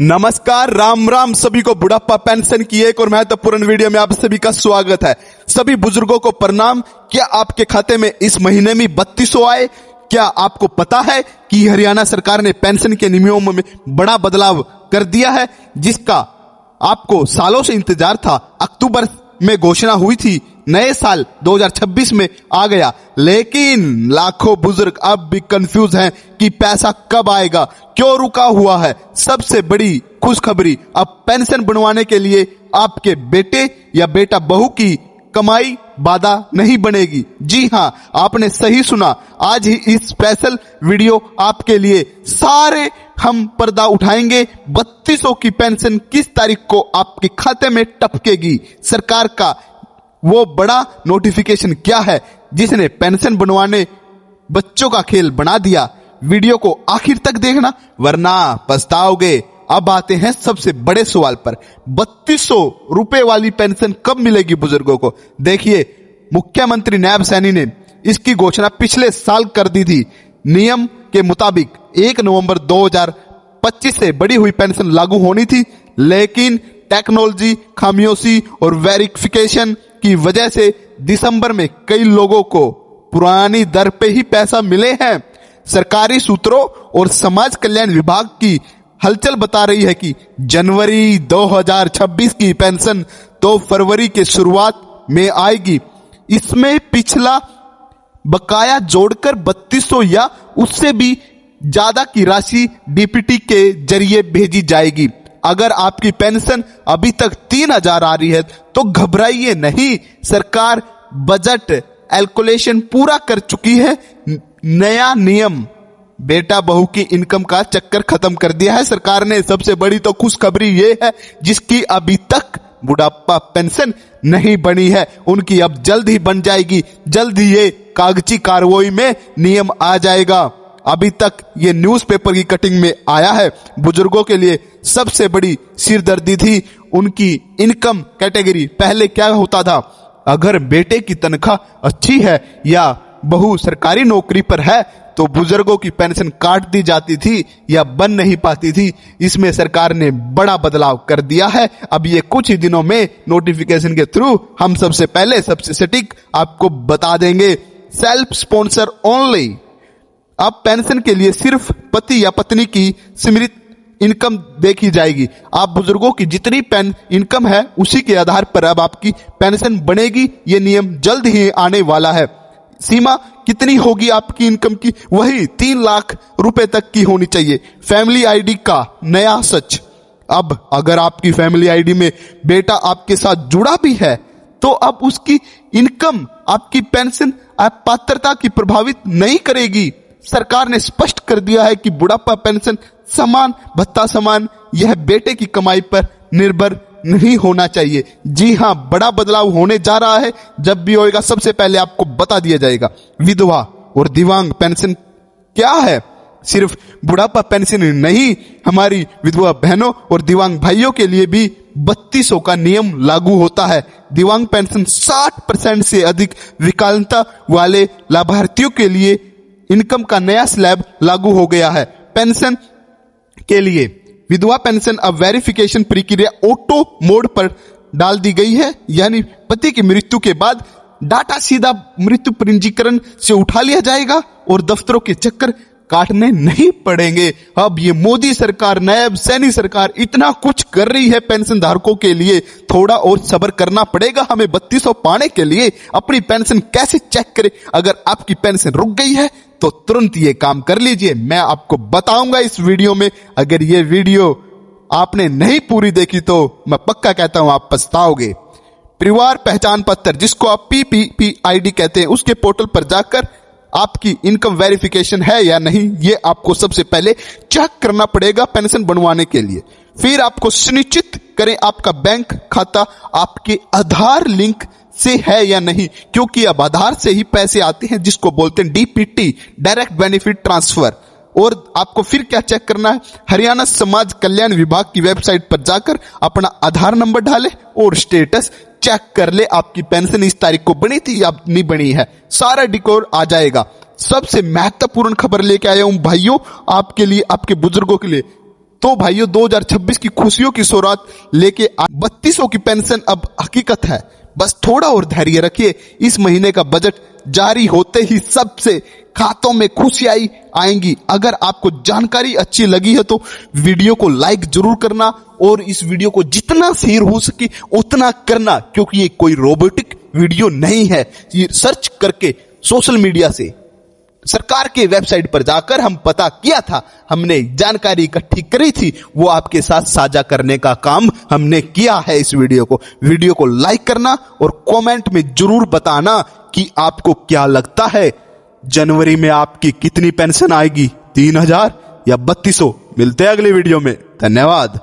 नमस्कार, राम राम सभी को। बुढ़ापा पेंशन की एक और महत्वपूर्ण वीडियो में आप सभी का स्वागत है। सभी बुजुर्गों को प्रणाम। क्या आपके खाते में इस महीने में 3200 आए? क्या आपको पता है कि हरियाणा सरकार ने पेंशन के नियमों में बड़ा बदलाव कर दिया है, जिसका आपको सालों से इंतजार था। अक्टूबर में घोषणा हुई थी, नए साल 2026 में आ गया, लेकिन लाखों बुजुर्ग अब भी कंफ्यूज हैं कि पैसा कब आएगा, क्यों रुका हुआ है। सबसे बड़ी खुशखबरी, अब पेंशन बनवाने के लिए आपके बेटे या बेटा बहू की कमाई बाधा नहीं बनेगी। जी हां, आपने सही सुना। आज ही इस स्पेशल वीडियो आपके लिए सारे हम पर्दा उठाएंगे। 3200 की पेंशन किस तारीख को आपके खाते में टपकेगी? सरकार का वो बड़ा नोटिफिकेशन क्या है जिसने पेंशन बनवाने बच्चों का खेल बना दिया? वीडियो को आखिर तक देखना, वरना पछताओगे। अब आते हैं सबसे बड़े सवाल पर। 3200 रुपए वाली पेंशन कब मिलेगी बुजुर्गों को? देखिए, मुख्यमंत्री नायब सैनी ने इसकी घोषणा पिछले साल कर दी थी। नियम के मुताबिक 1 नवंबर 2025 से बढ़ी हुई पेंशन लागू होनी थी, लेकिन टेक्नोलॉजी खामियों और वेरिफिकेशन की वजह से दिसंबर में कई लोगों को पुरानी दर पे ही पैसा मिले हैं। सरकारी सूत्रों और समाज कल्याण विभाग की हलचल बता रही है कि जनवरी 2026 की पेंशन तो फरवरी के शुरुआत में आएगी। इसमें पिछला बकाया जोड़कर 3200 या उससे भी ज्यादा की राशि डीपीटी के जरिए भेजी जाएगी। अगर आपकी पेंशन अभी तक 3000 आ रही है तो घबराइए नहीं, सरकार बजट कैलकुलेशन पूरा कर चुकी है। नया नियम बेटा बहू की इनकम का चक्कर खत्म कर दिया है सरकार ने। सबसे बड़ी तो खुशखबरी ये है, जिसकी अभी तक बुढ़ापा पेंशन नहीं बनी है, उनकी अब जल्द ही बन जाएगी। जल्द ही ये कागजी कार्रवाई में नियम आ जाएगा। अभी तक ये न्यूज़पेपर की कटिंग में आया है। बुजुर्गों के लिए सबसे बड़ी सिरदर्दी थी उनकी इनकम कैटेगरी। पहले क्या होता था, अगर बेटे की तनख्वाह अच्छी है या बहू सरकारी नौकरी पर है तो बुजुर्गों की पेंशन काट दी जाती थी या बन नहीं पाती थी। इसमें सरकार ने बड़ा बदलाव कर दिया है। अब ये कुछ ही दिनों में नोटिफिकेशन के थ्रू हम सबसे पहले सबसे सटीक आपको बता देंगे। Self sponsor only. अब पेंशन के लिए सिर्फ पति या पत्नी की सीमित इनकम देखी जाएगी। आप बुजुर्गों की जितनी इनकम है उसी के आधार पर अब आपकी पेंशन बनेगी। ये नियम जल्द ही आने वाला है। सीमा कितनी होगी आपकी इनकम की? वही 3 लाख रुपए तक की होनी चाहिए। फैमिली आईडी का नया सच। अब अगर आपकी फैमिली आईडी में बेटा आपके साथ जुड़ा भी है तो अब उसकी इनकम आपकी पेंशन पात्रता की प्रभावित नहीं करेगी। सरकार ने स्पष्ट कर दिया है कि बुढ़ापा पेंशन समान भत्ता समान, यह बेटे की कमाई पर निर्भर नहीं होना चाहिए। जी हां, बड़ा बदलाव होने जा रहा है। जब भी होएगा सबसे पहले आपको बता दिया जाएगा। विधवा और दिव्यांग पेंशन क्या है? सिर्फ बुढ़ापा पेंशन ही नहीं, हमारी विधवा बहनों और दिव्यांग भाइयों के लिए भी 3200 का नियम लागू होता है। दिव्यांग पेंशन 60% से अधिक विकलांगता वाले लाभार्थियों के लिए इनकम का नया स्लैब लागू हो गया है। पेंशन के लिए विधवा पेंशन अब वेरिफिकेशन प्रक्रिया ऑटो मोड पर डाल दी गई है, यानी पति की मृत्यु के बाद डाटा सीधा मृत्यु पंजीकरण से उठा लिया जाएगा और दफ्तरों के चक्कर काटने नहीं पड़ेंगे। अब ये मोदी सरकार, नायब सैनी सरकार इतना कुछ कर रही है पेंशन धारकों के लिए। थोड़ा और सब्र करना पड़ेगा हमें 3200 पाने के लिए। अपनी पेंशन कैसे चेक करें? अगर आपकी पेंशन रुक गई है तो तुरंत ये काम कर लीजिए। मैं आपको बताऊंगा इस वीडियो में। अगर ये वीडियो आपने नहीं पूरी देखी तो मैं पक्का कहता हूं आप पछताओगे। परिवार पहचान पत्र, जिसको आप PPPID कहते हैं, उसके पोर्टल पर जाकर आपकी इनकम वेरिफिकेशन है या नहीं, ये आपको सबसे पहले चेक करना पड़ेगा पेंशन बनवाने के लिए। फिर आपको सुनिश्चित करें आपका बैंक खाता आपके आधार लिंक से है या नहीं, क्योंकि अब आधार से ही पैसे आते हैं, जिसको बोलते हैं DPT, डायरेक्ट बेनिफिट ट्रांसफर। और आपको फिर क्या चेक करना है? हरियाणा समाज कल्याण विभाग की वेबसाइट पर जाकर अपना आधार नंबर डालें और स्टेटस चेक कर ले, आपकी पेंशन इस तारीख को बनी थी या नहीं बनी है। सारा डिकोर आ जाएगा। सबसे महत्वपूर्ण खबर लेके आया हूं भाइयों आपके लिए, आपके बुजुर्गों के लिए। तो भाइयों 2026 की खुशियों की सौगात लेके 3200 की पेंशन अब हकीकत है। बस थोड़ा और धैर्य रखिए, इस महीने का बजट जारी होते ही सबसे खातों में खुशियां आएंगी। अगर आपको जानकारी अच्छी लगी है तो वीडियो को लाइक जरूर करना और इस वीडियो को जितना शेयर हो सके उतना करना, क्योंकि ये कोई रोबोटिक वीडियो नहीं है। ये सर्च करके सोशल मीडिया से सरकार के वेबसाइट पर जाकर हम पता किया था, हमने जानकारी इकट्ठी करी थी, वो आपके साथ साझा करने का काम हमने किया है। इस वीडियो को लाइक करना और कमेंट में जरूर बताना कि आपको क्या लगता है जनवरी में आपकी कितनी पेंशन आएगी, 3000 या 3200। मिलते हैं अगले वीडियो में, धन्यवाद।